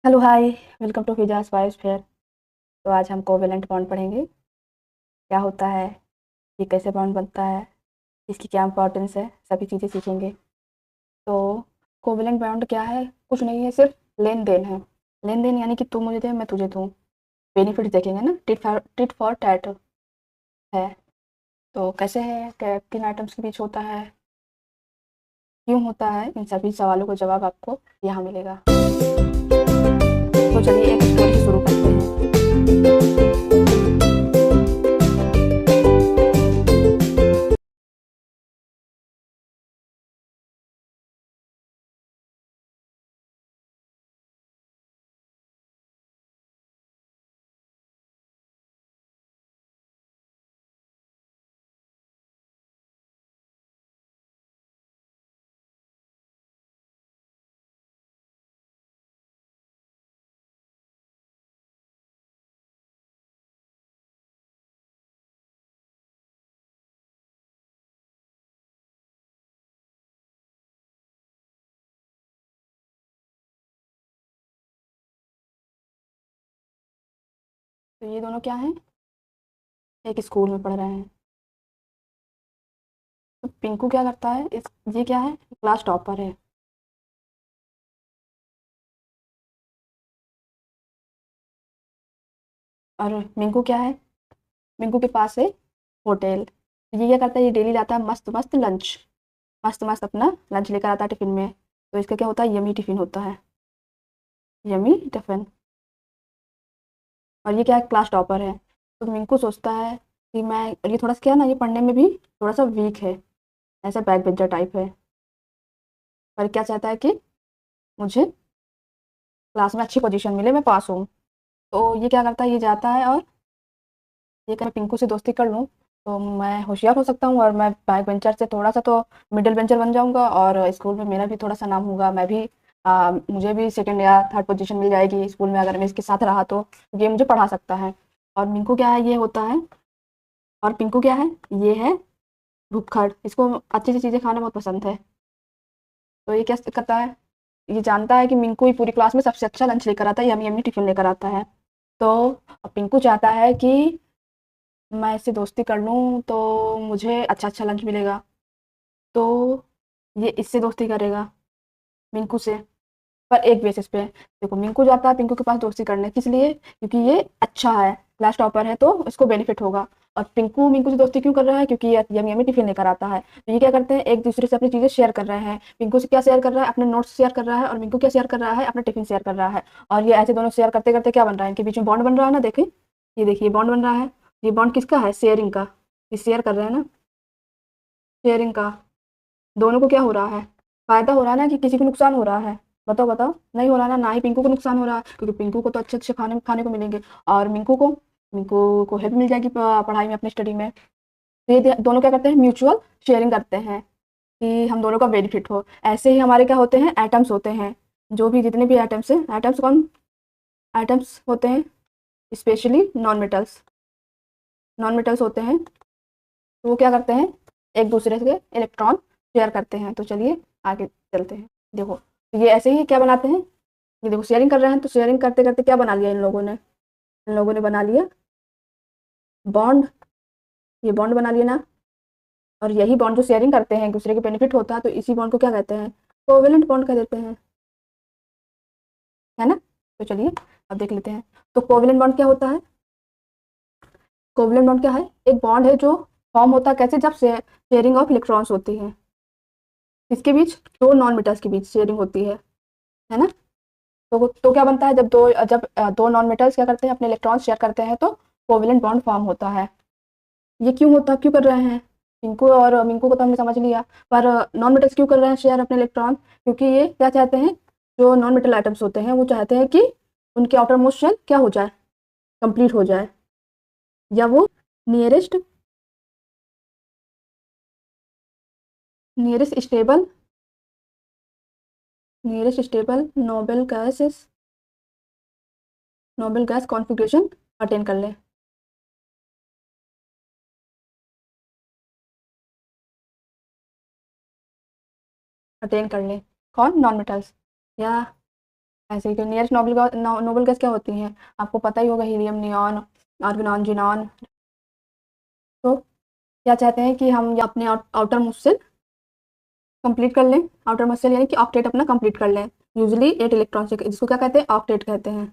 Hello hi. Welcome to फिजाज वाइस फेयर। तो आज हम कोवेलेंट बॉन्ड पढ़ेंगे। क्या होता है, ये कैसे बॉन्ड बनता है, इसकी क्या इंपॉर्टेंस है, सभी चीज़ें सीखेंगे। तो कोवेलेंट बॉन्ड क्या है? कुछ नहीं है, सिर्फ लेन देन है। लेन देन यानी कि तू मुझे दे, मैं तुझे दूँ। बेनिफिट देखेंगे ना, टिट फॉर टैट है। तो कैसे है, किन आइटम्स के बीच होता है, क्यों होता है, इन सभी सवालों का जवाब आपको यहाँ मिलेगा। तो चलिए एक स्टोरी से शुरू करते हैं। तो ये दोनों क्या हैं? एक स्कूल में पढ़ रहे हैं। तो पिंकू क्या करता है, इस ये क्या है, क्लास टॉपर है। और मिंकू क्या है? मिंकू के पास है होटल। ये क्या करता है, ये डेली लाता है मस्त मस्त लंच। मस्त मस्त अपना लंच लेकर आता है टिफिन में। तो इसका क्या होता है, यमी टिफिन होता है। Yummy tiffin. और ये क्या है, क्लास टॉपर है। तो मिंकू सोचता है कि मैं, और ये थोड़ा सा क्या है ना, ये पढ़ने में भी थोड़ा सा वीक है, ऐसा बैक बेंचर टाइप है। पर क्या चाहता है कि मुझे क्लास में अच्छी पोजीशन मिले, मैं पास हूँ। तो ये क्या करता है, ये जाता है और ये मैं पिंकू से दोस्ती कर लूँ तो मैं होशियार हो सकता हूँ, और मैं बैक बेंचर से थोड़ा सा तो मिडिल बेंचर बन जाऊँगा, और स्कूल में मेरा भी थोड़ा सा नाम होगा। मैं भी मुझे भी सेकंड या थर्ड पोजीशन मिल जाएगी स्कूल में, अगर मैं इसके साथ रहा तो ये मुझे पढ़ा सकता है। और मिंकू क्या है, ये होता है। और पिंकू क्या है, ये है भुक्खड़। इसको अच्छी सी चीज़ें खाना बहुत पसंद है। तो ये क्या करता है, ये जानता है कि मिंकू ही पूरी क्लास में सबसे अच्छा लंच लेकर आता है, यमी यमी टिफिन लेकर आता है। तो पिंकू चाहता है कि मैं इससे दोस्ती कर लूँ तो मुझे अच्छा अच्छा लंच मिलेगा। तो ये इससे दोस्ती करेगा, मिंकू से। पर एक बेसिस पे, देखो मिंकू जाता है पिंकू के पास दोस्ती करने, किस लिए? क्योंकि ये अच्छा है, क्लास टॉपर है, तो इसको बेनिफिट होगा। और पिंकू मिंकू से दोस्ती क्यों कर रहा है? क्योंकि ये यमी यमी टिफिन लेकर आता है। तो ये क्या करते हैं, एक दूसरे से अपनी चीजें शेयर कर रहे हैं। पिंकू से क्या शेयर कर रहा है, अपने नोट्स शेयर कर रहा है, और मिंकू क्या शेयर कर रहा है, अपना टिफिन शेयर कर रहा है। और ये ऐसे दोनों शेयर करते करते क्या बन रहा है, इनके बीच में बॉन्ड बन रहा है ना, देखें। ये देखिए बॉन्ड बन रहा है। ये बॉन्ड किसका है, शेयरिंग का। ये शेयर कर रहे हैं ना, शेयरिंग का। दोनों को क्या हो रहा है, फायदा हो रहा है ना, कि किसी को नुकसान हो रहा है? बताओ बताओ, नहीं हो रहा ना, ना ही पिंकू को नुकसान हो रहा है, क्योंकि पिंकू को तो अच्छे अच्छे खाने खाने को मिलेंगे। और मिंकू को हेल्प मिल जाएगी पढ़ाई में, अपनी स्टडी में। तो ये दोनों क्या करते हैं, म्यूचुअल शेयरिंग करते हैं, कि हम दोनों का बेनिफिट हो। ऐसे ही हमारे क्या होते हैं, एटम्स होते हैं। जो भी जितने भी एटम्स हैं, एटम्स कौन, एटम्स होते हैं specially non metals. Non metals होते हैं, तो वो क्या करते हैं, एक दूसरे से इलेक्ट्रॉन शेयर करते हैं। तो चलिए आगे चलते हैं। देखो, तो ये ऐसे ही क्या बनाते हैं, ये देखो शेयरिंग कर रहे हैं, तो शेयरिंग करते करते क्या बना लिया इन लोगों ने, इन लोगों ने बना लिया बॉन्ड। ये बॉन्ड बना लिया ना। और यही बॉन्ड जो शेयरिंग करते हैं, एक दूसरे के बेनिफिट होता है, तो इसी बॉन्ड को क्या कहते हैं, कोवेलेंट बॉन्ड कह देते हैं, है ना। तो चलिए अब देख लेते हैं। तो कोवेलेंट बॉन्ड क्या होता है, कोवेलेंट बॉन्ड क्या है, एक बॉन्ड है जो फॉर्म होता है कैसे, जब शेयरिंग ऑफ इलेक्ट्रॉन्स होती है, इसके बीच दो नॉन मेटल्स के बीच शेयरिंग होती है ना। तो क्या बनता है, जब दो नॉन मेटल्स क्या करते हैं, अपने इलेक्ट्रॉन शेयर करते हैं, तो कोवेलेंट बॉन्ड फॉर्म होता है। ये क्यों होता, क्यों कर रहे हैं, पिंकू और मिंकू को तो हमने समझ लिया। पर नॉन मेटल्स क्यों कर रहे हैं शेयर अपने इलेक्ट्रॉन? क्योंकि ये क्या चाहते हैं, जो नॉन मेटल आइटम्स होते हैं वो चाहते हैं कि उनके आउटर मोस्ट शेल क्या हो जाए, कंप्लीट हो जाए, या वो nearest nearest stable nearest stable noble gas configuration attain कर ले, अटेन कर ले। कौन, नॉन मेटल्स, या ऐसे ही नियरेस्ट नोबल गैस क्या होती हैं, आपको पता ही होगा, हीलियम, नियॉन, आर्गन, जिनॉन। तो क्या चाहते हैं कि हम अपने आउटर मोस्ट सेल कंप्लीट कर लें, आउटर मोस्ट सेल यानी कि ऑक्टेट अपना कंप्लीट कर लें। यूजुअली 8 इलेक्ट्रॉन से, जिसको क्या कहते हैं, ऑक्टेट कहते हैं।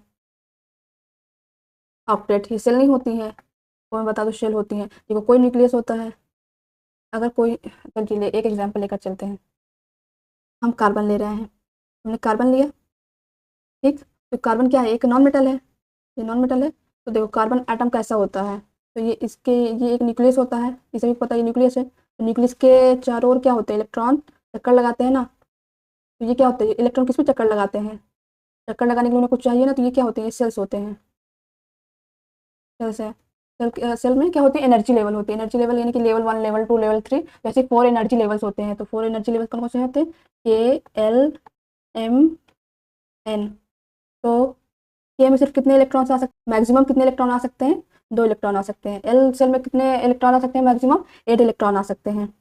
ऑक्टेट ही सेल नहीं होती हैं, तो मैं बता दो शेल होती हैं। देखो कोई न्यूक्लियस होता है, अगर कोई, चलिए एक एग्जाम्पल लेकर चलते हैं। हम कार्बन ले रहे हैं, हमने कार्बन लिया, ठीक। तो कार्बन क्या है, एक नॉन मेटल है, ये नॉन मेटल है। तो देखो कार्बन एटम कैसा होता है, तो ये एक न्यूक्लियस होता है, इसे भी पता है ये न्यूक्लियस है। तो न्यूक्लियस के चारों ओर क्या होते हैं, इलेक्ट्रॉन चक्कर लगाते हैं ना। तो ये क्या होते हैं, इलेक्ट्रॉन किस पे चक्कर लगाते हैं, चक्कर लगाने के लिए उन्हें कुछ चाहिए ना, तो ये क्या होते हैं, ये सेल्स होते हैं। सेल्स है, सेल में क्या होती है, एनर्जी लेवल होती है। एनर्जी लेवल यानी कि लेवल 1, लेवल 2, लेवल 3, वैसे 4 एनर्जी लेवल्स होते हैं। तो 4 एनर्जी लेवल कौन कौन से होते हैं, K, L, M, N। तो के में सिर्फ कितने इलेक्ट्रॉन्स आ सकते हैं, मैक्सिमम कितने इलेक्ट्रॉन आ सकते हैं, 2 इलेक्ट्रॉन आ सकते हैं। एल सेल में कितने इलेक्ट्रॉन आ सकते हैं, मैक्सिमम 8 इलेक्ट्रॉन आ सकते हैं।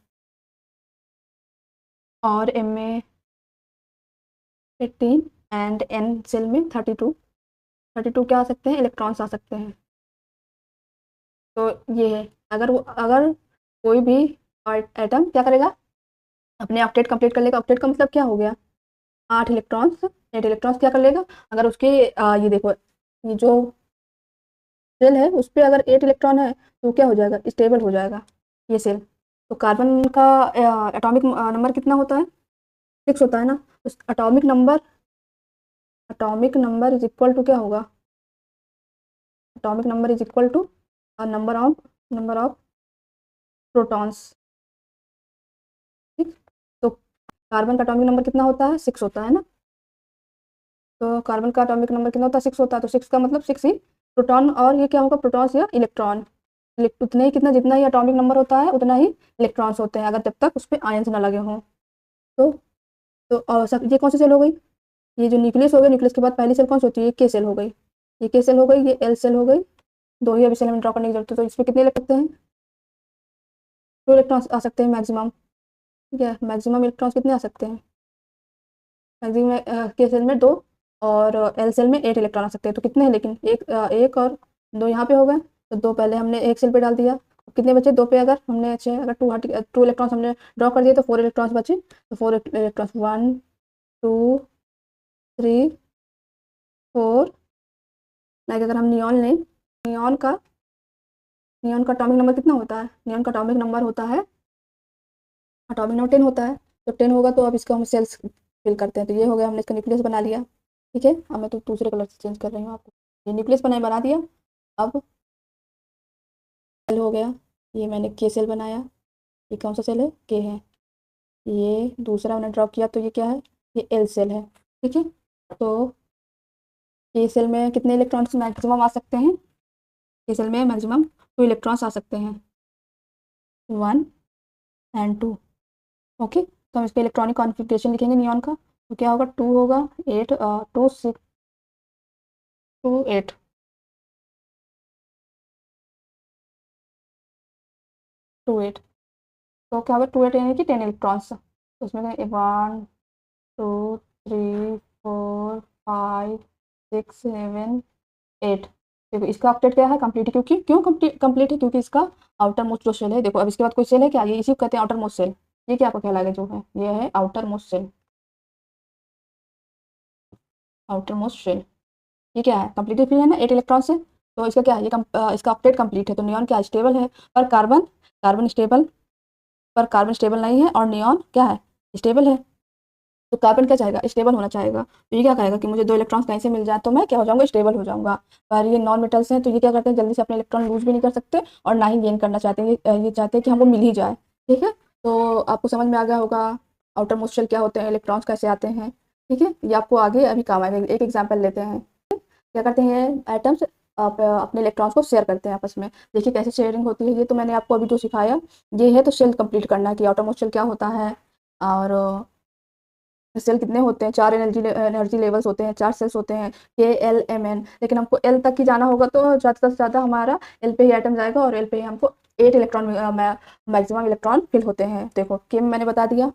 और एम में 18 एंड एन सेल में 32 क्या आ सकते हैं, इलेक्ट्रॉन्स आ सकते हैं। तो ये है, अगर कोई भी एटम क्या करेगा, अपने ऑक्टेट कंप्लीट कर लेगा। ऑक्टेट का मतलब क्या हो गया, 8 इलेक्ट्रॉन्स, 8 इलेक्ट्रॉन्स क्या कर लेगा। अगर उसके ये देखो, ये जो सेल है उस पर अगर 8 इलेक्ट्रॉन है तो क्या हो जाएगा, स्टेबल हो जाएगा ये सेल। तो कार्बन का एटॉमिक नंबर कितना होता है, 6 होता है ना। उस atomic number is equal to क्या होगा, atomic number is equal to number of protons, ठीक। तो कार्बन का एटॉमिक नंबर कितना होता है, 6 होता है ना। तो कार्बन का एटॉमिक नंबर कितना होता है, 6 होता है। तो 6 का मतलब 6 ही प्रोटॉन, और ये क्या होगा, प्रोटॉन्स या इलेक्ट्रॉन। उतने ही कितना, जितना ही एटॉमिक नंबर होता है उतना ही इलेक्ट्रॉन्स होते हैं, अगर जब तक उस पर आयंस ना लगे हों। तो और सब, ये कौन सी सेल हो गई, ये जो न्यूक्लियस हो गया, न्यूक्लियस के बाद पहली सेल कौन सी होती है, ये के सेल हो गई। ये के सेल हो गई, ये एल सेल हो गई। दो ही अभी सेल हमें ड्रॉ करने की जरूरत है। तो इसमें कितने लग सकते हैं, 2 इलेक्ट्रॉन्स आ सकते हैं मैक्सिमम, ठीक है। मैक्सिमम इलेक्ट्रॉन्स कितने आ सकते हैं, मैक्सिमम के सेल में 2, और एल सेल में 8 इलेक्ट्रॉन आ सकते हैं। तो कितने हैं, लेकिन एक और 2 यहाँ पे हो गए। तो 2 पहले हमने एक सेल पे डाल दिया, कितने बचे, 2 पे अगर हमने अच्छे, अगर 2 इलेक्ट्रॉन्स हमने ड्रॉ कर दिए तो 4 इलेक्ट्रॉन्स बचे। तो 4 इलेक्ट्रॉन्स, 1, 2, 3, 4। लाइक अगर हम नियॉन लें, नियॉन का नियॉन का एटॉमिक नंबर कितना होता है, नियॉन का एटॉमिक नंबर होता है, एटॉमिक नंबर 10 होता है। तो 10 होगा, तो अब इसको हम सेल्स फिल करते हैं। तो ये हो गया, हमने इसका न्यूक्लियस बना लिया, ठीक है। अब मैं तो दूसरे कलर से चेंज कर रही हूँ आपको, ये न्यूक्लियस बना दिया। अब सेल हो गया, ये मैंने के सेल बनाया, ये कौन सा सेल है, के है। ये दूसरा मैंने ड्रॉ किया, तो ये क्या है, ये एल सेल है, ठीक है। तो के सेल में कितने इलेक्ट्रॉन्स मैक्सिमम आ सकते हैं, के सेल में मैक्सिमम 2 इलेक्ट्रॉन्स आ सकते हैं, 1 एंड 2, ओके। तो हम इस पर इलेक्ट्रॉनिक कॉन्फ़िगरेशन लिखेंगे नियॉन का। तो क्या होगा, 2 होगा, 8, 2, 6, 2, 8, 2, 8। तो क्या होगा, 2, 8 यानी कि 10 इलेक्ट्रॉन्स। तो उसमें 1, 2, 3, 4, 5, 6, 7, 8। देखो इसका ऑक्टेट क्या है, कंप्लीट है। क्योंकि क्यों कंप्लीट है, क्योंकि इसका आउटर मोस्ट जो सेल है, देखो अब इसके बाद कोई सेल है क्या, ये इसी को कहते हैं आउटर मोस्ट सेल। ये क्या आपको कहलाएगा, जो है ये है outermost cell, outermost cell. ये क्या है, कंप्लीटेड फिर है ना 8 इलेक्ट्रॉन से। तो इसका क्या है, इसका ऑक्टेट कंप्लीट है। तो नियॉन क्या स्टेबल है, पर कार्बन स्टेबल, पर कार्बन स्टेबल नहीं है, और नियॉन क्या है, स्टेबल है। तो कार्बन क्या चाहेगा, स्टेबल होना चाहेगा। तो ये क्या कहेगा कि मुझे 2 इलेक्ट्रॉन्स कहीं से मिल जाए तो मैं क्या हो जाऊंगा, स्टेबल हो जाऊंगा। पर ये नॉन मेटल्स हैं, तो ये क्या करते हैं, जल्दी से अपने इलेक्ट्रॉन लूज भी नहीं कर सकते और ना ही गेन करना चाहते हैं। ये चाहते हैं कि हमको मिल ही जाए, ठीक है। तो आपको समझ में आ गया होगा आउटर मोस्ट शेल क्या होते हैं, इलेक्ट्रॉन्स कैसे आते हैं, ठीक है। ये आपको आगे अभी काम आएगा। एक एग्जाम्पल लेते हैं, क्या करते हैं एटम्स, आप अपने इलेक्ट्रॉन्स को शेयर करते हैं आपस में। देखिए कैसे शेयरिंग होती है, ये तो मैंने आपको अभी जो सिखाया ये है। तो शेल कंप्लीट करना कि आउटर मोस्ट शेल क्या होता है, और सेल कितने होते हैं, 4 एनर्जी लेवल्स होते हैं, 4 सेल्स होते हैं, K, L, M, N। लेकिन हमको एल तक ही जाना होगा, तो ज़्यादा से ज़्यादा हमारा एल पे ही आइटम जाएगा, और एल पे ही हमको 8 इलेक्ट्रॉन मैक्सिमम इलेक्ट्रॉन फिल होते हैं। देखो के मैंने बता दिया,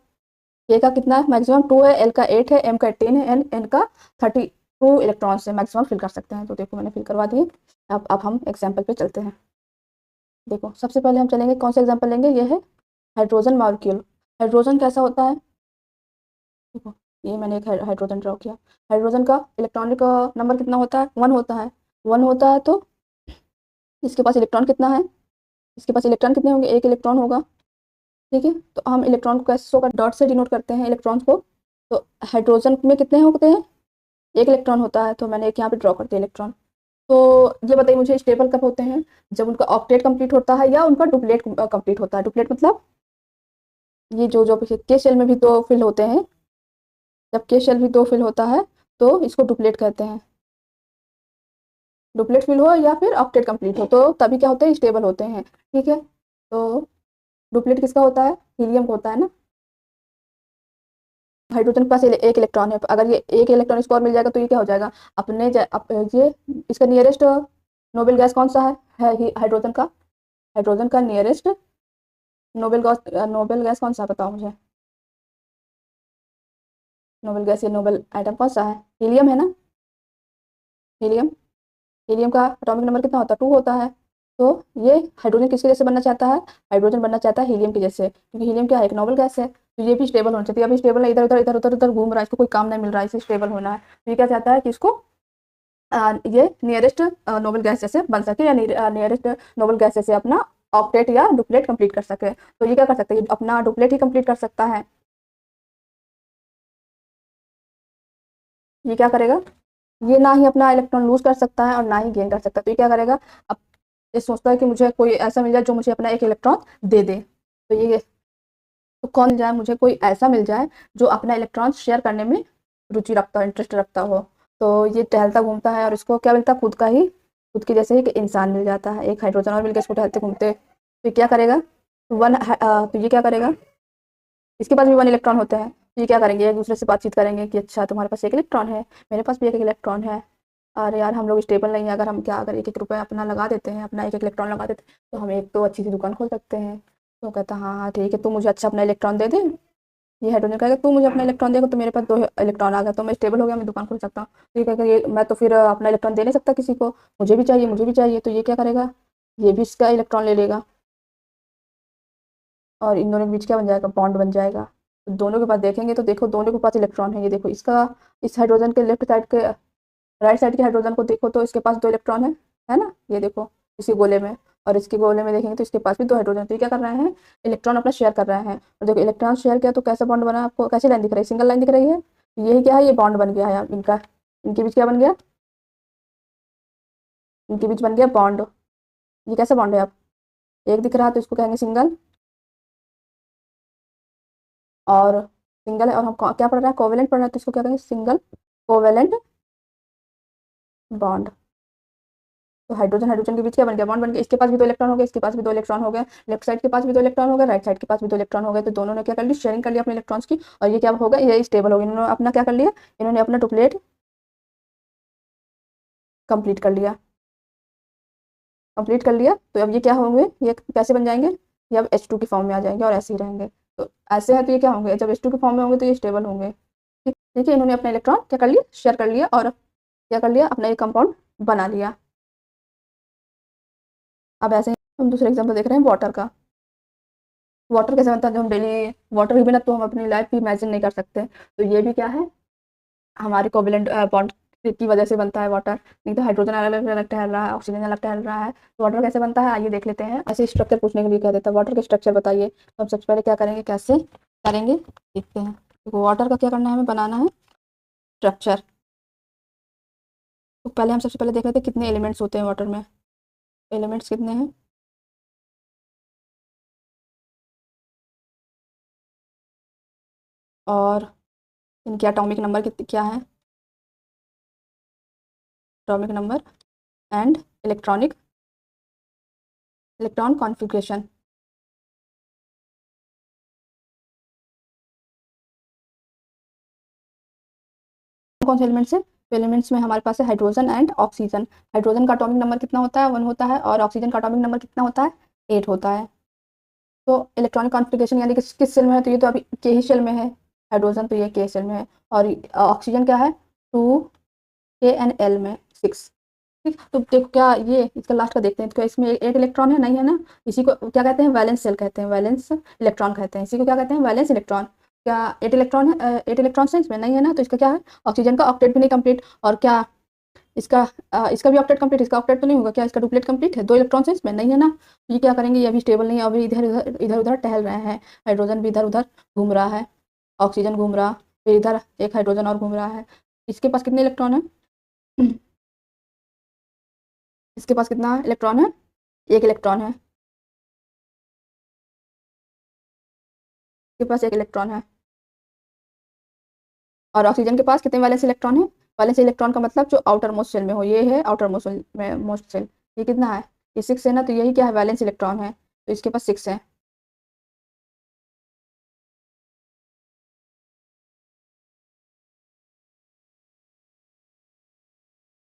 के का कितना है, मैक्सिमम 2 है, एल का 8 है, एम का 10 है, एन का 30 2 इलेक्ट्रॉन से मैक्सिमम फिल कर सकते हैं। तो देखो मैंने फिल करवा दिए। अब हम एग्जाम्पल पे चलते हैं। देखो सबसे पहले हम चलेंगे, कौन सा एग्जाम्पल लेंगे, ये है हाइड्रोजन मॉलिक्यूल। हाइड्रोजन कैसा होता है, देखो ये मैंने एक हाइड्रोजन ड्रॉ किया। हाइड्रोजन का इलेक्ट्रॉनिक नंबर कितना होता है, 1 होता है। 1 होता है तो इसके पास इलेक्ट्रॉन कितना है, इसके पास इलेक्ट्रॉन कितने होंगे, 1 इलेक्ट्रॉन होगा। ठीक है, तो हम इलेक्ट्रॉन को कैसे शो कर, डॉट से डिनोट करते हैं इलेक्ट्रॉन्स को। तो हाइड्रोजन में कितने होते हैं, 1 इलेक्ट्रॉन होता है। तो मैंने एक यहाँ पे ड्रॉ कर दिया इलेक्ट्रॉन। तो ये बताइए मुझे, स्टेबल कब होते हैं, जब उनका ऑक्टेट कंप्लीट होता है या उनका डुप्लेट कंप्लीट होता है। डुप्लेट मतलब ये जो के शेल में भी 2 फिल होते हैं, जब के शेल भी 2 फिल होता है तो इसको डुप्लेट कहते हैं। डुप्लेट फिल हो या फिर ऑक्टेट कंप्लीट हो तो तभी क्या होते हैं, स्टेबल होते हैं। ठीक है, तो डुप्लेट किसका होता है, हीलियम का होता है ना। हाइड्रोजन के पास 1 इलेक्ट्रॉन है, अगर ये 1 इलेक्ट्रॉन इसको और मिल जाएगा तो ये क्या हो जाएगा, ये इसका नियरेस्ट नोबेल गैस कौन सा है हाइड्रोजन का। हाइड्रोजन का नियरेस्ट नोबेल गैस कौन सा, बताओ मुझे। नोबेल गैस या नोबेल आइटम कौन सा है, हीलियम है ना। हीलियम, हीलियम का एटॉमिक नंबर कितना होता है, 2 होता है। तो ये हाइड्रोजन किसके जैसे बनना चाहता है, हाइड्रोजन बनना चाहता है हीलियम के जैसे, क्योंकि हीलियम क्या है, एक नोबेल गैस है। तो ये भी स्टेबल होना चाहिए। अभी स्टेबल है, इधर उधर इधर उधर उधर घूम रहा है, इसको कोई काम नहीं मिल रहा है, इसे स्टेबल होना है। तो ये क्या चाहता है कि इसको ये नियरेस्ट नोबेल गैस जैसे बन सके, या नियरेस्ट नोबेल गैस जैसे अपना ऑक्टेट या डुप्लेट कंप्लीट कर सके। तो ये क्या कर सकता है, ये अपना डुप्लेट ही कंप्लीट कर सकता है। ये क्या करेगा, ये ना ही अपना इलेक्ट्रॉन लूज कर सकता है और ना ही गेन कर सकता है। तो ये क्या करेगा, अब ये सोचता है कि मुझे कोई ऐसा मिल जाए जो मुझे अपना 1 इलेक्ट्रॉन दे दे। तो ये तो कौन मिल जाए, मुझे कोई ऐसा मिल जाए जो अपना इलेक्ट्रॉन शेयर करने में रुचि रखता हो, इंटरेस्ट रखता हो। तो ये टहलता घूमता है और इसको क्या मिलता है, खुद का ही, खुद के जैसे ही कि इंसान मिल जाता है, एक हाइड्रोजन और मिलकर इसको टहलते घूमते। तो ये क्या करेगा, तो ये क्या करेगा, इसके पास भी 1 इलेक्ट्रॉन होते हैं। तो ये क्या करेंगे, एक दूसरे से बातचीत करेंगे कि अच्छा तुम्हारे पास 1 इलेक्ट्रॉन है, मेरे पास भी 1 इलेक्ट्रॉन है। अरे यार हम लोग स्टेबल नहीं है, अगर हम क्या, अगर 1-1 रुपये अपना लगा देते हैं, अपना 1-1 इलेक्ट्रॉन लगा देते हैं तो हम एक तो अच्छी सी दुकान खोल सकते हैं। तो कहता हाँ हाँ ठीक है, तू मुझे अच्छा अपना इलेक्ट्रॉन दे दे। ये हाइड्रोजन कहेगा तू मुझे अपना इलेक्ट्रॉन देगा, तो मेरे पास 2 इलेक्ट्रॉन आ गया, तो मैं स्टेबल हो गया, मैं दुकान खोल सकता हूँ। तो ये कहेगा ये मैं तो फिर अपना इलेक्ट्रॉन दे नहीं सकता किसी को, मुझे भी चाहिए, मुझे भी चाहिए। तो ये क्या करेगा, ये भी इसका इलेक्ट्रॉन ले लेगा और इन दोनों के बीच क्या बन जाएगा, बॉन्ड बन जाएगा। तो दोनों के पास देखेंगे तो देखो दोनों के पास इलेक्ट्रॉन है। ये देखो इसका, इस हाइड्रोजन के लेफ्ट साइड के, राइट साइड के हाइड्रोजन को देखो तो इसके पास 2 इलेक्ट्रॉन है ना। ये देखो इसी गोले में, और इसके गोले में देखेंगे तो इसके पास भी 2 हाइड्रोजन। तो ये क्या कर रहे हैं, इलेक्ट्रॉन अपना शेयर कर रहे हैं। और देखो इलेक्ट्रॉन शेयर किया तो कैसा बॉन्ड बना, आपको कैसी लाइन दिख रही है, सिंगल लाइन दिख रही है। यही क्या है, ये बॉन्ड बन गया है इनका, इनके बीच क्या बन गया, इनके बीच बन गया बॉन्ड। ये कैसा बॉन्ड है, आप एक दिख रहा है तो इसको कहेंगे सिंगल, और सिंगल है और हम क्या पढ़ रहे हैं, कोवेलेंट पढ़ रहे हैं, तो इसको क्या कहेंगे, सिंगल कोवेलेंट बॉन्ड। तो हाइड्रोजन हाइड्रोजन के बीच क्या बन गया, बॉन्ड बन गया। इसके पास भी 2 इलेक्ट्रॉन हो गए, इसके पास भी 2 इलेक्ट्रॉन हो गए, लेफ्ट साइड के पास भी 2 इलेक्ट्रॉन हो गए, राइट साइड के पास भी 2 इलेक्ट्रॉन हो गए। तो दोनों ने क्या कर ली, शेयरिंग कर लिया अपने इलेक्ट्रॉन्स की, और ये क्या हो गया, ये स्टेबल हो गया। इन्होंने अपना क्या कर लिया, इन्होंने अपना डुप्लेट कंप्लीट कर लिया, कंप्लीट कर लिया। तो अब ये क्या होंगे, ये कैसे बन जाएंगे, ये अब H2 की फॉर्म में आ जाएंगे और ऐसे ही रहेंगे। तो ऐसे है तो ये क्या होंगे, जब H2 की फॉर्म में होंगे तो ये स्टेबल होंगे। ठीक है, इन्होंने अपना इलेक्ट्रॉन क्या कर लिया, शेयर कर लिया, और क्या कर लिया, अपना एक कंपाउंड बना लिया। अब ऐसे ही हम दूसरा एग्जाम्पल देख रहे हैं वाटर का। वाटर कैसे बनता है, जो हम डेली, वाटर के बिना तो हम अपनी लाइफ भी इमेजिन नहीं कर सकते। तो ये भी क्या है, हमारे कोवेलेंट बॉन्ड की वजह से बनता है वाटर। नहीं तो हाइड्रोजन अलग अलग टहल रहा है, ऑक्सीजन अलग टहल रहा है। तो वाटर कैसे बनता है, आइए देख लेते हैं। ऐसे स्ट्रक्चर पूछने के लिए कह देता है, वाटर के स्ट्रक्चर बताइए। तो हम सबसे पहले क्या करेंगे, कैसे करेंगे देखते हैं। तो वाटर का क्या करना है, हमें बनाना है स्ट्रक्चर। तो पहले हम सबसे पहले देख लेते हैं कितने एलिमेंट्स होते हैं वाटर में। एलिमेंट्स कितने हैं, और इनके एटॉमिक नंबर कितने क्या है, atomic number and electron configuration. कौन से एलिमेंट्स है, तो एलिमेंट्स में हमारे पास है हाइड्रोजन एंड ऑक्सीजन। हाइड्रोजन का एटॉमिक नंबर कितना होता है, 1 होता है, और ऑक्सीजन का एटॉमिक नंबर कितना होता है, 8 होता है। तो इलेक्ट्रॉनिक कॉन्फ़िगरेशन यानी कि किस सेल में है, तो ये तो अभी के ही सेल में है, हाइड्रोजन तो ये के सेल में है, और ऑक्सीजन क्या है, 2 KNL में 6। ठीक, तो देखो क्या ये इसका लास्ट का देखते हैं, तो क्या इसमें 8 इलेक्ट्रॉन है? नहीं है ना। इसी को क्या कहते हैं? वैलेंस शेल कहते हैं, वैलेंस इलेक्ट्रॉन कहते हैं। इसी को क्या कहते हैं? Valence electron. क्या 8 इलेक्ट्रॉन है? 8 इलेक्ट्रॉन है इसमें? नहीं है ना। तो इसका क्या है? ऑक्सीजन का ऑक्टेट भी नहीं कंप्लीट। और क्या इसका इसका भी ऑक्टेट कंप्लीट, इसका ऑक्टेट तो नहीं होगा। क्या इसका डुप्लेट कंप्लीट है? 2 इलेक्ट्रॉन है इसमें? नहीं है ना। ये क्या करेंगे? ये अभी स्टेबल नहीं है, अभी इधर उधर टहल रहे हैं। हाइड्रोजन भी इधर उधर घूम रहा है, ऑक्सीजन घूम रहा, फिर इधर एक हाइड्रोजन और घूम रहा है। इसके पास कितने इलेक्ट्रॉन है? इसके पास कितना इलेक्ट्रॉन है? 1 इलेक्ट्रॉन है। इसके पास 1 इलेक्ट्रॉन है। और ऑक्सीजन के पास कितने वैलेंस इलेक्ट्रॉन है? वैलेंस इलेक्ट्रॉन का मतलब जो आउटर मोस्ट शेल में हो, ये है आउटर मोस्ट शेल में, मोस्ट शेल। ये कितना है? ये 6 है ना। तो यही क्या है? वैलेंस इलेक्ट्रॉन है। तो इसके पास 6 है।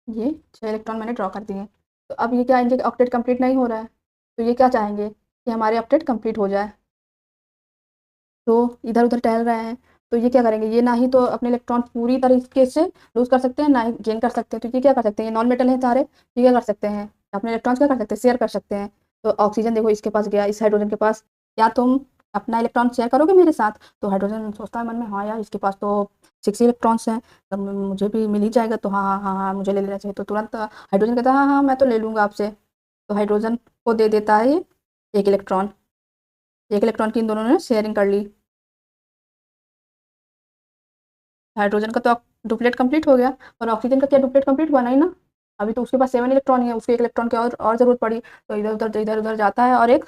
ये 6 इलेक्ट्रॉन मैंने ड्रॉ कर दिए। तो अब ये क्या, इनके ऑक्टेट कंप्लीट नहीं हो रहा है, तो ये क्या चाहेंगे कि हमारे ऑक्टेट कंप्लीट हो जाए। तो इधर उधर टहल रहे हैं, तो ये क्या करेंगे? ये ना ही तो अपने इलेक्ट्रॉन पूरी तरीके से लूज कर सकते हैं, ना ही गेन कर सकते हैं। तो ये क्या कर सकते हैं? ये नॉन मेटल है सारे, ये क्या कर सकते हैं? अपने इलेक्ट्रॉन्स क्या कर सकते हैं? शेयर कर सकते हैं। तो ऑक्सीजन देखो इसके पास गया, इस हाइड्रोजन के पास। या तुम अपना इलेक्ट्रॉन शेयर करोगे मेरे साथ? तो हाइड्रोजन सोचता है मन में, हाँ यार इसके पास तो 6 इलेक्ट्रॉन्स हैं, तब मुझे भी मिल ही जाएगा। तो हाँ हाँ हाँ हाँ, मुझे ले लेना चाहिए। तो तुरंत हाइड्रोजन कहता है हाँ हाँ मैं तो ले लूँगा आपसे। तो हाइड्रोजन को दे देता है ये 1 इलेक्ट्रॉन। 1 इलेक्ट्रॉन की इन दोनों ने शेयरिंग कर ली। हाइड्रोजन का तो डुप्लेट कंप्लीट हो गया, और ऑक्सीजन का क्या डुप्लेट कंप्लीट हुआ? नहीं ना। अभी तो उसके पास 7 इलेक्ट्रॉन ही है, उसके 1 इलेक्ट्रॉन की और जरूरत पड़ी। तो इधर उधर जाता है और एक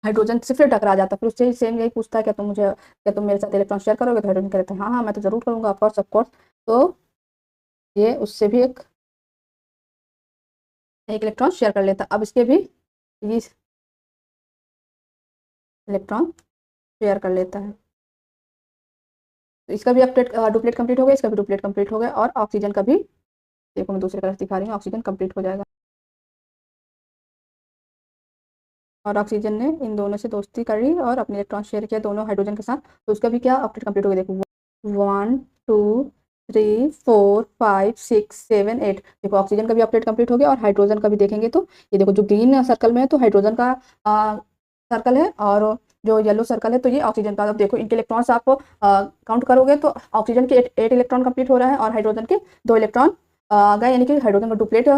हाइड्रोजन से फिर टकरा जाता है। फिर उससे सेम यही पूछता है, क्या तुम मेरे साथ इलेक्ट्रॉन शेयर करोगे? तो हाइड्रोजन कहते हैं हाँ हाँ मैं तो जरूर करूंगा, ऑफकोर्स ऑफकोर्स। तो ये उससे भी एक इलेक्ट्रॉन शेयर कर लेता। अब इसके भी 30 इलेक्ट्रॉन शेयर कर लेता है। तो इसका भी अपडेट डुप्लेट कंप्लीट हो गया, इसका भी डुप्लेट कंप्लीट हो गया, और ऑक्सीजन का भी देखो मैं दूसरी तरफ दिखा रही हूँ, ऑक्सीजन कंप्लीट हो जाएगा। और ऑक्सीजन ने इन दोनों से दोस्ती करी और अपने इलेक्ट्रॉन शेयर किया दोनों हाइड्रोजन के साथ। तो उसका भी क्या ऑक्टेट कंप्लीट हो गया? देखो 1 2 3 4 5 6 7 8। देखो ऑक्सीजन का भी ऑक्टेट कंप्लीट हो गया, और हाइड्रोजन का भी देखेंगे तो ये देखो जो ग्रीन सर्कल में है तो हाइड्रोजन का सर्कल है, और जो येलो सर्कल है तो ये ऑक्सीजन का। अब देखो इनके इलेक्ट्रॉन्स आप काउंट करोगे तो ऑक्सीजन के 8 इलेक्ट्रॉन कंप्लीट हो रहा है, और हाइड्रोजन के 2 इलेक्ट्रॉन गए, यानी कि हाइड्रोजन का डुप्लेट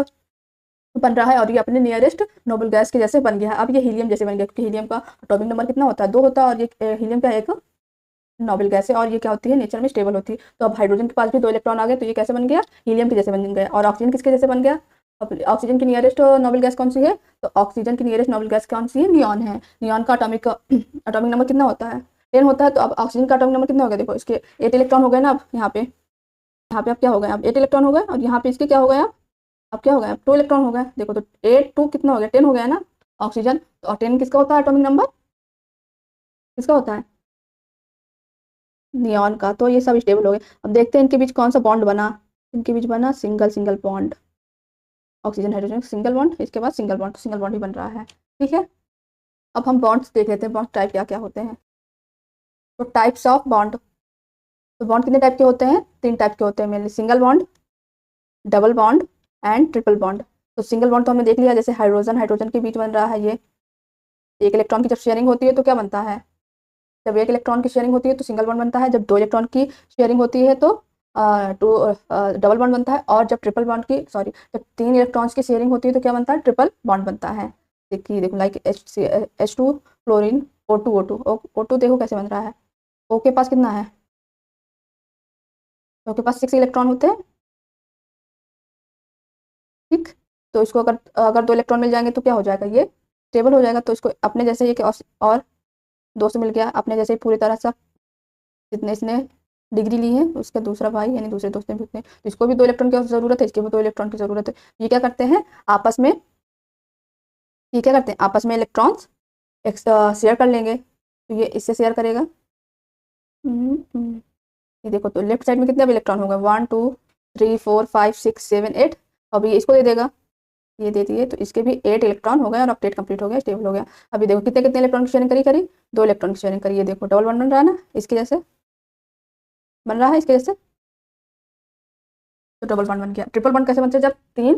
बन रहा है, और ये अपने नियरेस्ट नोबल गैस के जैसे बन गया है। अब ये हीलियम जैसे बन गया, क्योंकि हीलियम का एटॉमिक नंबर कितना होता है? 2 होता है, और ये हीलियम का एक नोबल गैस है, और ये क्या होती है? नेचर में स्टेबल होती है। तो अब हाइड्रोजन के पास भी 2 इलेक्ट्रॉन आ गए, तो ये कैसे बन गया? हीलियम के जैसे बन गया। और ऑक्सीजन किसके जैसे बन गया? अब ऑक्सीजन की नियरेस्ट नोबल गैस कौन सी है? तो ऑक्सीजन की नियरेस्ट नोबल गैस कौन सी है? नियॉन है। नियॉन का एटॉमिक नंबर कितना होता है? 10 होता है। तो अब ऑक्सीजन का एटॉमिक नंबर कितना हो गया? देखो इसके 8 इलेक्ट्रॉन हो गए ना। अब यहाँ पे अब क्या हो गया? अब 8 इलेक्ट्रॉन हो गए, और यहाँ पे इसके क्या हो गया? अब क्या हो गया? 2 इलेक्ट्रॉन हो गए। देखो तो 8 2 कितना हो गया? 10 हो गया ना ऑक्सीजन। तो 10 किसका होता है एटॉमिक नंबर? किसका होता है? नियॉन का। तो ये सब स्टेबल हो गए। अब देखते हैं इनके बीच कौन सा बॉन्ड बना। इनके बीच बना single single bond. Oxygen hydrogen single bond, इसके बाद सिंगल बॉन्ड ही बन रहा है। ठीक है। अब हम बॉन्ड्स देख लेते हैं, बॉन्ड टाइप क्या क्या होते हैं। तो टाइप्स ऑफ बॉन्ड। तो बॉन्ड कितने टाइप के होते हैं? 3 टाइप के होते हैं mainly, single bond, double bond and triple bond. तो सिंगल बॉन्ड तो हमने देख लिया, जैसे हाइड्रोजन हाइड्रोजन के बीच बन रहा है। ये 1 इलेक्ट्रॉन की जब शेयरिंग होती है तो क्या बनता है? जब 1 इलेक्ट्रॉन की शेयरिंग होती है तो सिंगल बॉन्ड बनता है। जब 2 इलेक्ट्रॉन की शेयरिंग होती है तो टू डबल बॉन्ड बनता है। और जब ट्रिपल बॉन्ड की सॉरी जब 3 इलेक्ट्रॉन्स की शेयरिंग होती है तो क्या बनता है? ट्रिपल बॉन्ड बनता है। देखिए देखो लाइक H2 क्लोरीन O2 देखो कैसे बन रहा है। O के पास कितना है? O के पास 6 इलेक्ट्रॉन होते हैं। ठीक। तो इसको अगर अगर 2 इलेक्ट्रॉन मिल जाएंगे तो क्या हो जाएगा? ये स्टेबल हो जाएगा। तो इसको अपने जैसे ये और 2 से मिल गया, अपने जैसे पूरी तरह से जितने इसने डिग्री ली है उसका दूसरा भाई यानी दूसरे दोस्त ने भी उतने। तो इसको भी 2 इलेक्ट्रॉन की जरूरत है, इसके भी 2 इलेक्ट्रॉन की जरूरत है। ये क्या करते हैं आपस में? ये क्या करते हैं आपस में? इलेक्ट्रॉन्स शेयर कर लेंगे। तो ये इससे शेयर करेगा। ये देखो तो लेफ्ट साइड में कितने इलेक्ट्रॉन होगा? 1 2 3 4 5 6 7 8। अभी इसको दे देगा, ये दे दिए, तो इसके भी 8 इलेक्ट्रॉन हो गए, और अपडेट कंप्लीट हो गया, स्टेबल हो गया। अभी देखो कितने कितने इलेक्ट्रॉन की शेयरिंग करी 2 इलेक्ट्रॉन की शेयरिंग करी। ये देखो डबल बॉन्ड बन रहा है ना, इसके जैसे बन रहा है, इसके जैसे। तो डबल बॉन्ड बन गया। ट्रिपल बॉन्ड कैसे बनते हैं?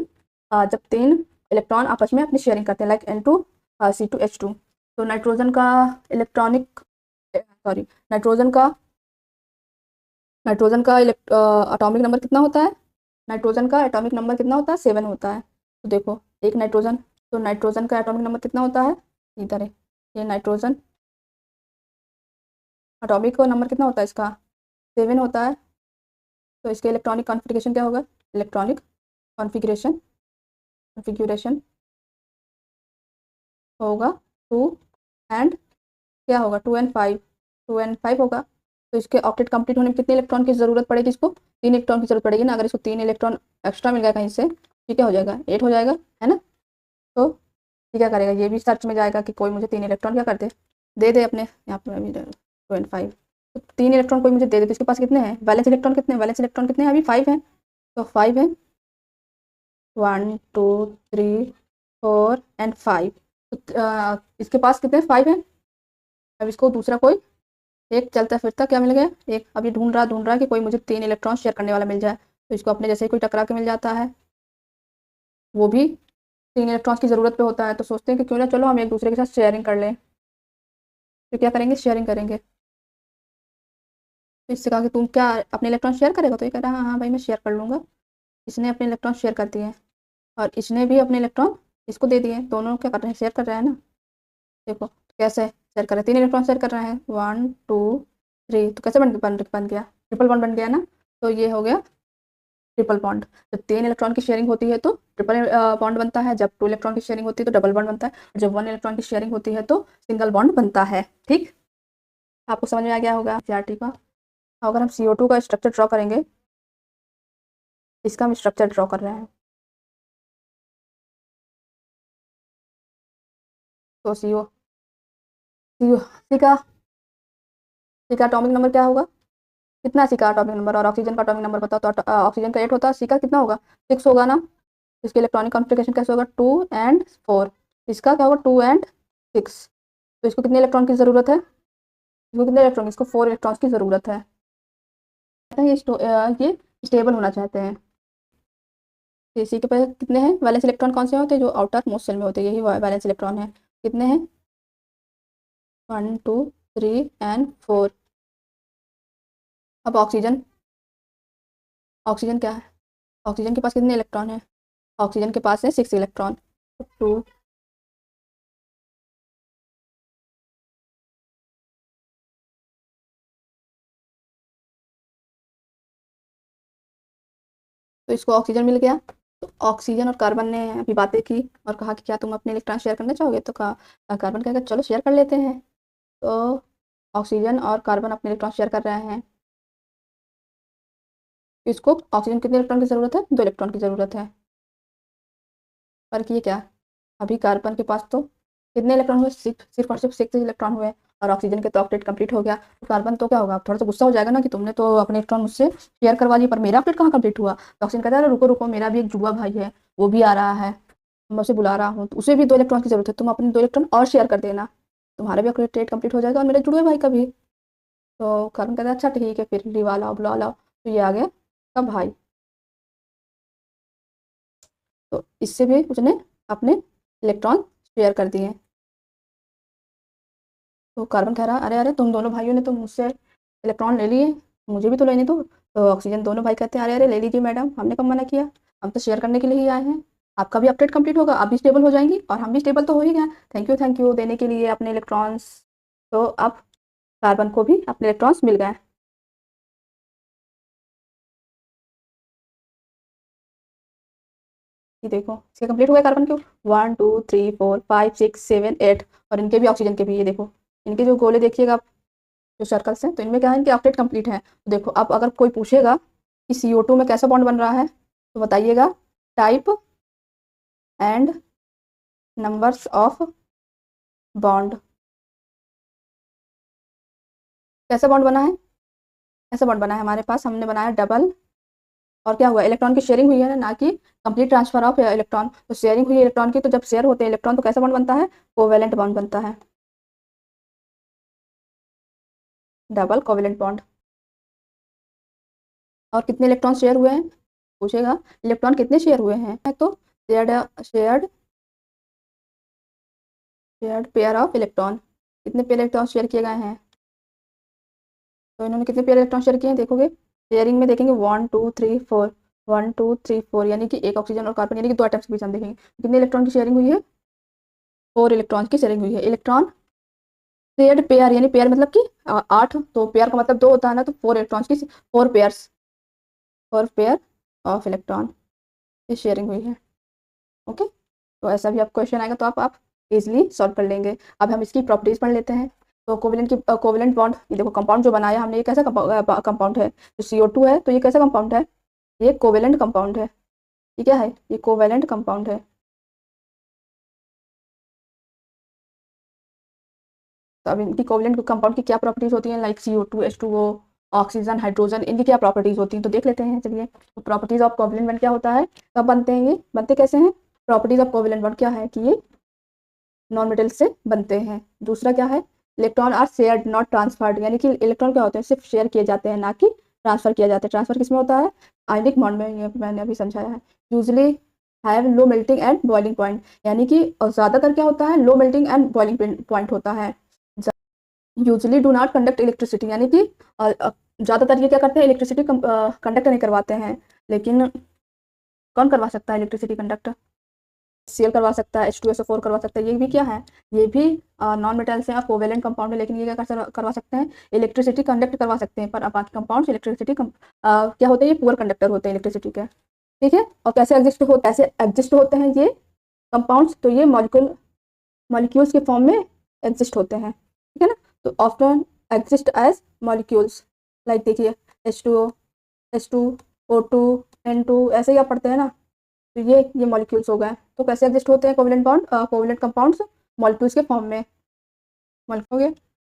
जब तीन इलेक्ट्रॉन आपस में अपनी शेयरिंग करते हैं, लाइक N2 C2H2। तो नाइट्रोजन का इलेक्ट्रॉनिक सॉरी नाइट्रोजन का एटॉमिक नंबर कितना होता है? नाइट्रोजन का एटॉमिक नंबर कितना होता है? 7 होता है। तो देखो एक नाइट्रोजन, तो नाइट्रोजन का एटॉमिक नंबर कितना होता है? इधर है ये नाइट्रोजन, एटॉमिक नंबर कितना होता है इसका? 7 होता है। तो इसके इलेक्ट्रॉनिक कॉन्फ़िगरेशन क्या होगा? इलेक्ट्रॉनिक कॉन्फ़िगरेशन कॉन्फ़िगरेशन होगा 2 एंड क्या होगा? 2 and 5 होगा। तो इसके ऑक्टेट कंप्लीट होने में कितने इलेक्ट्रॉन की ज़रूरत पड़ेगी? इसको 3 इलेक्ट्रॉन की ज़रूरत पड़ेगी ना। अगर इसको 3 इलेक्ट्रॉन एक्स्ट्रा मिल गया कहीं से, ये क्या हो जाएगा? 8 हो जाएगा, है ना। तो ये क्या करेगा? ये भी सर्च में जाएगा कि कोई मुझे 3 इलेक्ट्रॉन क्या कर दे अपने यहाँ पर अभी 2 and 5। तो 3 इलेक्ट्रॉन कोई मुझे दे तो इसके पास कितने हैं? वैलेंस इलेक्ट्रॉन कितने हैं? वैलेंस इलेक्ट्रॉन कितने हैं? अभी 5 हैं। तो 5 है, 1 2 3 4 and 5। तो इसके पास कितने? 5 हैं। अब इसको दूसरा कोई एक चलता फिरता क्या मिल गया? एक। अब ये ढूंढ रहा कि कोई मुझे 3 इलेक्ट्रॉन शेयर करने वाला मिल जाए। तो इसको अपने जैसे ही कोई टकरा के मिल जाता है, वो भी 3 इलेक्ट्रॉन्स की ज़रूरत पे होता है। तो सोचते हैं कि क्यों ना चलो हम एक दूसरे के साथ शेयरिंग कर लें। तो क्या करेंगे? शेयरिंग करेंगे। तो इससे कहा कि तुम क्या अपने इलेक्ट्रॉन शेयर करेगा? तो ये कह रहा है हाँ हाँ भाई मैं शेयर कर लूँगा। इसने अपने इलेक्ट्रॉन शेयर कर दिए और इसने भी अपने इलेक्ट्रॉन इसको दे दिए। दोनों क्या कर रहे हैं? शेयर कर रहे हैं ना। देखो कैसे शेयर कर रहे हैं? 3 इलेक्ट्रॉन शेयर कर रहे हैं, 1 2 3। तो कैसे बन गया? ट्रिपल बॉन्ड बन गया ना। तो ये हो गया ट्रिपल बॉन्ड। जब 3 इलेक्ट्रॉन की शेयरिंग होती है तो ट्रिपल बॉन्ड बनता है। जब 2 इलेक्ट्रॉन की शेयरिंग होती है तो डबल बॉन्ड बनता है। और जब 1 इलेक्ट्रॉन की शेयरिंग होती है तो सिंगल बॉन्ड बनता है। ठीक, आपको समझ में आ गया होगा सीआरटी का। अगर हम CO2 का स्ट्रक्चर ड्रॉ करेंगे, इसका हम स्ट्रक्चर ड्रॉ कर रहे हैं। तो सी का एटॉमिक नंबर क्या होगा? कितना सी का एटॉमिक नंबर? और ऑक्सीजन का एटॉमिक नंबर बताओ। तो ऑक्सीजन का 8 होता है, सी का कितना होगा? 6 होगा ना। इसके इलेक्ट्रॉनिक कॉन्फ़िगरेशन कैसे होगा? 2 and 4। इसका क्या होगा? 2 and 6। तो इसको कितने इलेक्ट्रॉन की ज़रूरत है? इसको कितने इलेक्ट्रॉन? इसको 4 इलेक्ट्रॉन्स की ज़रूरत है। ये स्टेबल होना चाहते हैं। इसी के पास कितने हैं? वैलेंस इलेक्ट्रॉन कौन से होते हैं? जो आउटर मोस्ट शेल में होते हैं, यही वैलेंस इलेक्ट्रॉन है। कितने हैं? 1 2 3 and 4। अब ऑक्सीजन क्या है? ऑक्सीजन के पास कितने इलेक्ट्रॉन है? ऑक्सीजन के पास है 6 इलेक्ट्रॉन। 2 तो इसको ऑक्सीजन मिल गया। तो ऑक्सीजन और कार्बन ने अभी बातें की और कहा कि क्या तुम अपने इलेक्ट्रॉन शेयर करना चाहोगे? तो कहा कार्बन कहेगा चलो शेयर कर लेते हैं। तो ऑक्सीजन और कार्बन अपने इलेक्ट्रॉन शेयर कर रहे हैं। इसको ऑक्सीजन कितने इलेक्ट्रॉन की ज़रूरत है? 2 इलेक्ट्रॉन की ज़रूरत है। पर ये क्या, अभी कार्बन के पास तो कितने इलेक्ट्रॉन हुए? सिर्फ और सिर्फ 6 इलेक्ट्रॉन हुए। और ऑक्सीजन के तो ऑक्टेट कंप्लीट हो गया। तो कार्बन तो क्या होगा? थोड़ा सा गुस्सा हो जाएगा ना कि तुमने तो अपने इलेक्ट्रॉन मुझसे शेयर करवा दिए पर मेरा ऑक्टेट कहाँ कंप्लीट हुआ। तो ऑक्सीजन कहता है रुको रुको, मेरा भी एक जुड़वा भाई है, वो भी आ रहा है, मैं उसे बुला रहा हूँ, तो उसे भी 2 इलेक्ट्रॉन की जरूरत है, तुम अपने 2 इलेक्ट्रॉन और शेयर कर देना, तुम्हारा भी ऑक्टेट कंप्लीट हो जाएगा और मेरे जुड़वे भाई का भी। तो कार्बन कहता है अच्छा ठीक है, फिर लिवा लाओ बुला लाओ। तो ये आ गया सब भाई। तो इससे भी उसने अपने इलेक्ट्रॉन शेयर कर दिए। तो कार्बन कह रहा अरे अरे तुम दोनों भाइयों ने तो मुझसे इलेक्ट्रॉन ले लिए, मुझे भी तो लेने दो। तो ऑक्सीजन दोनों भाई कहते हैं अरे अरे ले लीजिए मैडम, हमने कब मना किया, हम तो शेयर करने के लिए ही आए हैं। आपका भी अपडेट कंप्लीट होगा, आप भी स्टेबल हो जाएंगी और हम भी स्टेबल तो हो ही गए। थैंक यू देने के लिए अपने इलेक्ट्रॉन्स। तो अब कार्बन को भी अपने इलेक्ट्रॉन्स मिल गए। ये देखो इसके कंप्लीट हो गए कार्बन के 1 2 3 4 5 6 7 8। और इनके भी ऑक्सीजन के भी, ये देखो इनके जो गोले देखिएगा आप, जो सर्कल्स हैं, तो इनमें क्या है, इनके ऑक्टेट कंप्लीट है। तो देखो अब अगर कोई पूछेगा कि CO2 में कैसा बॉन्ड बन रहा है तो बताइएगा type and numbers of bond. कैसा बॉन्ड बना है? ऐसा बॉन्ड बना है हमारे पास, हमने बनाया डबल। और क्या हुआ? इलेक्ट्रॉन की शेयरिंग हुई है ना कि कंप्लीट ट्रांसफर ऑफ इलेक्ट्रॉन। तो शेयरिंग हुई है इलेक्ट्रॉन की, तो जब शेयर होते हैं इलेक्ट्रॉन तो कैसा बॉन्ड बनता है? कोवेलेंट बॉन्ड बनता है, डबल कोवेलेंट बॉन्ड। और कितने इलेक्ट्रॉन शेयर हुए हैं? पूछेगा इलेक्ट्रॉन कितने शेयर हुए हैं, तो शेयर्ड पेयर ऑफ इलेक्ट्रॉन, कितने पेयर इलेक्ट्रॉन शेयर किए गए हैं। तो इन्होंने कितने पेयर इलेक्ट्रॉन शेयर किए हैं, देखोगे शेयरिंग में देखेंगे 1 2 3 4, 1 2 3 4, यानी कि एक ऑक्सीजन और कार्बन, यानी कि 2 एटम्स के बीच हम देखेंगे कितने इलेक्ट्रॉन की शेयरिंग हुई है, 4 इलेक्ट्रॉन की शेयरिंग हुई है। इलेक्ट्रॉन शेयर्ड पेयर, यानी पेयर मतलब कि 8, तो पेयर का मतलब 2 होता है ना, तो 4 इलेक्ट्रॉन्स की 4 पेयर ऑफ इलेक्ट्रॉन की शेयरिंग हुई है। ओके, तो ऐसा भी आप क्वेश्चन आएगा तो आप इजीली सॉल्व कर लेंगे। अब हम इसकी प्रॉपर्टीज पढ़ लेते हैं। तो कोवेलेंट बॉन्ड, ये देखो कंपाउंड जो बनाया हमने, ये कैसा कंपाउंड है, जो CO2 है, तो ये कैसा कंपाउंड है, ये कोवेलेंट कंपाउंड है। ये क्या है, ये कोवेलेंट कंपाउंड है। तो अब इनकी कोवेलेंट कंपाउंड की क्या प्रॉपर्टीज होती हैं, like CO2 H2O, oxygen, hydrogen, इनकी क्या प्रॉपर्टीज होती हैं, तो देख लेते हैं। चलिए, तो प्रॉपर्टीज ऑफ कोवेलेंट बॉन्ड क्या होता है, कब बनते हैं, ये बनते कैसे हैं। प्रॉपर्टीज ऑफ कोवेलेंट बॉन्ड क्या है कि ये नॉन मेटल से बनते हैं। दूसरा क्या है, electron are shared not transferred, यानी कि इलेक्ट्रॉन क्या होते हैं, सिर्फ शेयर किए जाते हैं, ना कि ट्रांसफर किया जाता है। ट्रांसफर किसमें होता है, आयनिक बॉन्ड में, ये मैंने अभी समझाया है। Usually have low melting and boiling point, यानी कि ज़्यादातर क्या होता है, low melting and boiling point होता है। Usually do not conduct electricity, यानी कि ज़्यादातर ये क्या करते हैं, इलेक्ट्रिसिटी कंडक्ट नहीं करवाते हैं। लेकिन कौन करवा सकता है इलेक्ट्रिसिटी कंडक्ट, Cl करवा सकता है, H2SO4 करवा सकता है। ये भी क्या है, ये भी नॉन मेटल्स हैं, कोवेलेंट कंपाउंड है, लेकिन ये क्या करवा सकते हैं, इलेक्ट्रिसिटी कंडक्ट करवा सकते हैं। पर अब बाकी कंपाउंड्स इलेक्ट्रिसिटी क्या होते हैं, ये पुअर कंडक्टर होते हैं इलेक्ट्रिसिटी के। ठीक है, और कैसे एग्जिस्ट होते हैं ये कंपाउंड्स, तो ये मॉलिक्यूल्स के फॉर्म में एग्जिस्ट होते हैं। ठीक है ना, तो often exist as molecules, like देखिए H2O, H2, O2, N2, ऐसे ही आप पढ़ते हैं ना, तो ये मॉलिक्यूल्स हो गए। तो कैसे एग्जिस्ट होते हैं कोवेलेंट कंपाउंड्स, मॉलिक्यूल्स के फॉर्म में। हो गया।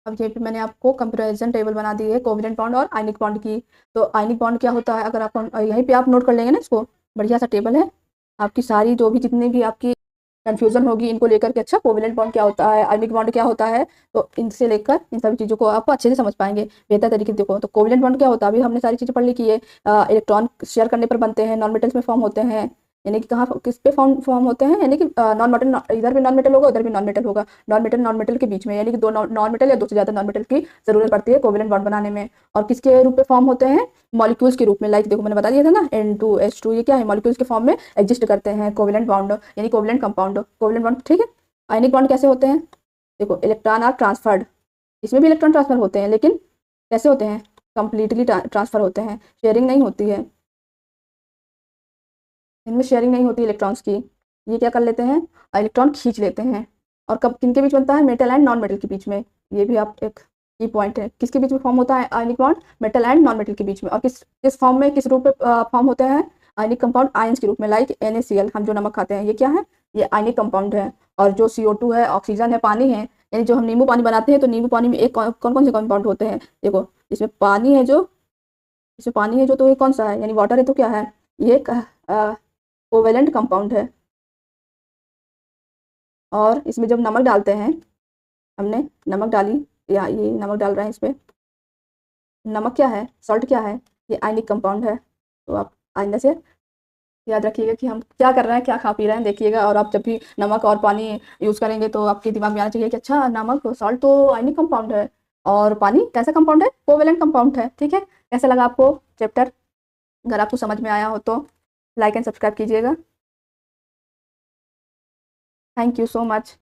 अब ये भी मैंने आपको कंपैरिजन टेबल बना दी है कोवेलेंट बॉन्ड और आयनिक बॉन्ड की। तो आयनिक बॉन्ड क्या होता है, अगर आप यहीं पे आप नोट कर लेंगे ना इसको, बढ़िया सा टेबल है, आपकी सारी जो भी जितनी भी आपकी कंफ्यूजन होगी इनको लेकर के, अच्छा कोवेलेंट बॉन्ड क्या होता है, आयनिक बॉन्ड क्या होता है, तो इनसे लेकर इन सभी चीज़ों को आप अच्छे से समझ पाएंगे बेहतर तरीके से। देखो, तो कोवेलेंट बॉन्ड क्या होता है, अभी हमने सारी चीज़ें पढ़ ली कि ये इलेक्ट्रॉन शेयर करने पर बनते हैं, नॉन मेटल्स में फॉर्म होते हैं, यानी कि कहाँ किस पे फॉर्म होते हैं, यानी कि नॉन मेटल, इधर भी नॉन मेटल होगा, उधर भी नॉन मेटल होगा, नॉन मेटल के बीच में, यानी कि दो नॉन मेटल या दो से ज़्यादा नॉन मेटल की जरूरत पड़ती है कोवेलेंट बॉन्ड बनाने में। और किसके रूप में फॉर्म होते हैं, मॉलिक्यूल्स के रूप में। लाइक देखो मैंने बता दिया था ना, N2 H2, ये क्या है, मॉलिक्यूल्स के फॉर्म में एग्जिस्ट करते हैं कोवेलेंट बॉन्ड, यानी कोवेलेंट कंपाउंड, कोवेलेंट बॉन्ड। ठीक है, आयनिक बॉन्ड कैसे होते हैं, देखो इलेक्ट्रॉन आर ट्रांसफर्ड, इसमें भी इलेक्ट्रॉन ट्रांसफर होते हैं, लेकिन कैसे होते हैं, कंप्लीटली ट्रांसफर होते हैं, शेयरिंग नहीं होती है, इनमें शेयरिंग नहीं होती इलेक्ट्रॉन्स की। ये क्या कर लेते हैं, इलेक्ट्रॉन खींच लेते हैं। और कब किनके बीच बनता है, मेटल एंड नॉन मेटल के बीच में। ये भी आप एक की पॉइंट है, किसके बीच में फॉर्म होता है ionic bond, metal and non metal के बीच में। और किस फॉर्म में, किस रूप में फॉर्म होते हैं, आयनिक कंपाउंड आयंस के रूप में, लाइक NaCl, हम जो नमक खाते हैं, ये क्या है, ये आयनिक कंपाउंड है। और जो CO2 है, ऑक्सीजन है, पानी है, यानी जो हम नींबू पानी बनाते हैं, तो नींबू पानी में एक कौन कौन से कंपाउंड होते हैं, देखो इसमें पानी है, जो तो ये कौन सा है, यानी वाटर है, तो क्या है, ये कोवेलेंट कंपाउंड है। और इसमें जब नमक डालते हैं, हमने नमक डाली, या ये नमक डाल रहे हैं इस पे, नमक क्या है, सॉल्ट क्या है, ये आयनिक कंपाउंड है। तो आप आइंदा से याद रखिएगा कि हम क्या कर रहे हैं, क्या खा पी रहे हैं, देखिएगा। और आप जब भी नमक और पानी यूज़ करेंगे, तो आपके दिमाग में आना चाहिए कि अच्छा नमक सॉल्ट तो आयनिक कंपाउंड है, और पानी कैसा कंपाउंड है, कोवेलेंट कंपाउंड है। ठीक है, कैसा लगा आपको चैप्टर, अगर आपको समझ में आया हो तो लाइक एंड सब्सक्राइब कीजिएगा। Thank you so much.